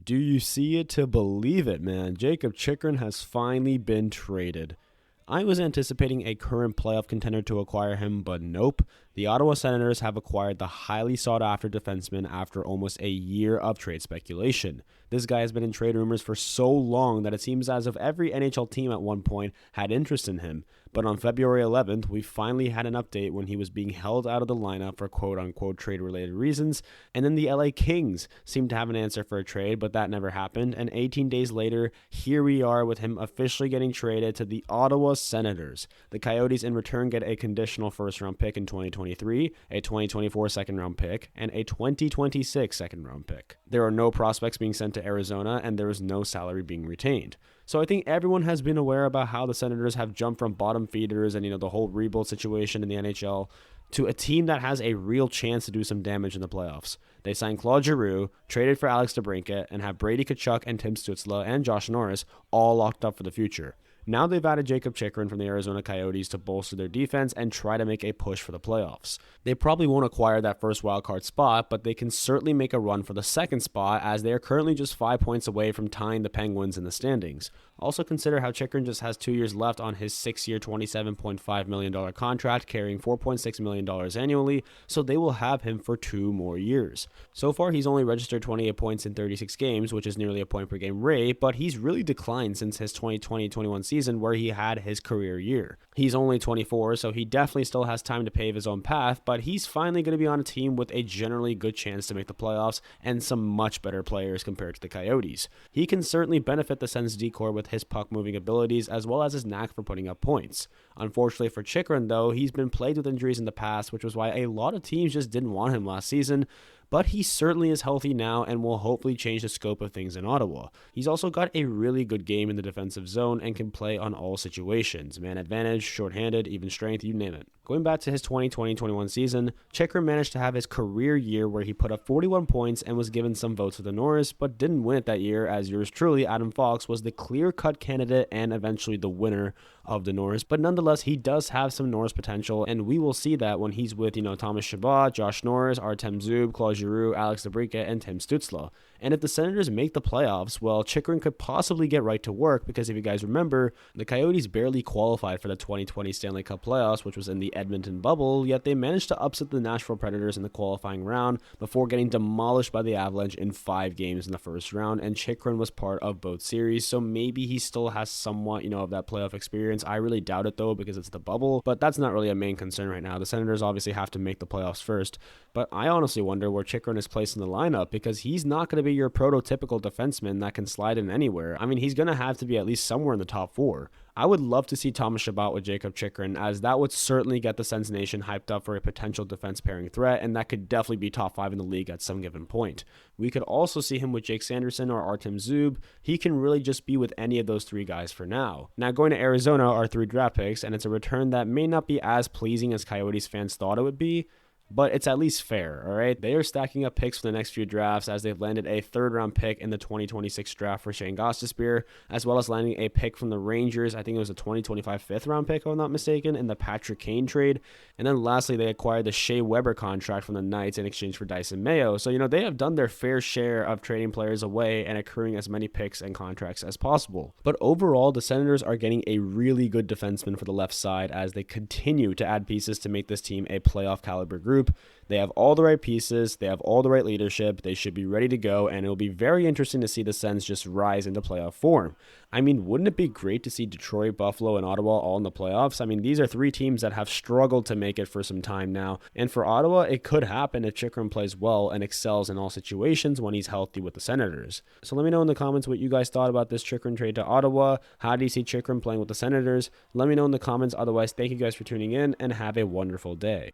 Do you see it to believe it, man? Jakob Chychrun has finally been traded. I was anticipating a current playoff contender to acquire him, but nope. The Ottawa Senators have acquired the highly sought-after defenseman after almost a year of trade speculation. This guy has been in trade rumors for so long that it seems as if every NHL team at one point had interest in him. But on February 11th, we finally had an update when he was being held out of the lineup for quote-unquote trade-related reasons, and then the LA Kings seemed to have an answer for a trade, but that never happened, and 18 days later, here we are with him officially getting traded to the Ottawa Senators. The Coyotes in return get a conditional first-round pick in 2023, a 2024 second-round pick, and a 2026 second-round pick. There are no prospects being sent to Arizona, and there is no salary being retained. So I think everyone has been aware about how the Senators have jumped from bottom feeders and, the whole rebuild situation in the NHL to a team that has a real chance to do some damage in the playoffs. They signed Claude Giroux, traded for Alex DeBrincat, and have Brady Tkachuk and Tim Stutzle and Josh Norris all locked up for the future. Now they've added Jakob Chychrun from the Arizona Coyotes to bolster their defense and try to make a push for the playoffs. They probably won't acquire that first wildcard spot, but they can certainly make a run for the second spot as they are currently just 5 points away from tying the Penguins in the standings. Also consider how Chychrun just has 2 years left on his 6-year $27.5 million contract carrying $4.6 million annually, so they will have him for 2 more years. So far he's only registered 28 points in 36 games, which is nearly a point per game rate, but he's really declined since his 2020-21 season where he had his career year. He's only 24, so he definitely still has time to pave his own path, but he's finally going to be on a team with a generally good chance to make the playoffs and some much better players compared to the Coyotes. He can certainly benefit the Sens decor with his puck-moving abilities as well as his knack for putting up points. Unfortunately for Chychrun, though, he's been plagued with injuries in the past, which was why a lot of teams just didn't want him last season, but he certainly is healthy now and will hopefully change the scope of things in Ottawa. He's also got a really good game in the defensive zone and can play on all situations. Man advantage, shorthanded, even strength, you name it. Going back to his 2020-21 season, Chychrun managed to have his career year where he put up 41 points and was given some votes for the Norris, but didn't win it that year as yours truly, Adam Fox, was the clear-cut candidate and eventually the winner of the Norris. But nonetheless, he does have some Norris potential, and we will see that when he's with, Thomas Chabot, Josh Norris, Artem Zub, Claude Giroux, Alex DeBrincat, and Tim Stutzle. And if the Senators make the playoffs, well, Chychrun could possibly get right to work because if you guys remember, the Coyotes barely qualified for the 2020 Stanley Cup playoffs, which was in the Edmonton bubble, yet they managed to upset the Nashville Predators in the qualifying round before getting demolished by the Avalanche in 5 games in the first round, and Chychrun was part of both series, so maybe he still has somewhat, of that playoff experience. I really doubt it, though, because it's the bubble, but that's not really a main concern right now. The Senators obviously have to make the playoffs first, but I honestly wonder where Chychrun is placed in the lineup because he's not going to be your prototypical defenseman that can slide in anywhere. I mean, he's going to have to be at least somewhere in the top 4. I would love to see Thomas Chabot with Jakob Chychrun, as that would certainly get the Sens Nation hyped up for a potential defense pairing threat, and that could definitely be top 5 in the league at some given point. We could also see him with Jake Sanderson or Artem Zub. He can really just be with any of those 3 guys for now. Now, going to Arizona are 3 draft picks, and it's a return that may not be as pleasing as Coyotes fans thought it would be, but it's at least fair, all right? They are stacking up picks for the next few drafts as they've landed a 3rd-round pick in the 2026 draft for Shane Gostisbehere, as well as landing a pick from the Rangers. I think it was a 2025 5th-round pick, if I'm not mistaken, in the Patrick Kane trade. And then lastly, they acquired the Shea Weber contract from the Knights in exchange for Dyson Mayo. So, they have done their fair share of trading players away and accruing as many picks and contracts as possible. But overall, the Senators are getting a really good defenseman for the left side as they continue to add pieces to make this team a playoff caliber group. They have all the right pieces, they have all the right leadership, they should be ready to go, and it'll be very interesting to see the Sens just rise into playoff form. I mean, wouldn't it be great to see Detroit, Buffalo, and Ottawa all in the playoffs? I mean, these are 3 teams that have struggled to make it for some time now, and for Ottawa, it could happen if Chychrun plays well and excels in all situations when he's healthy with the Senators. So let me know in the comments what you guys thought about this Chychrun trade to Ottawa. How do you see Chychrun playing with the Senators? Let me know in the comments. Otherwise, thank you guys for tuning in, and have a wonderful day.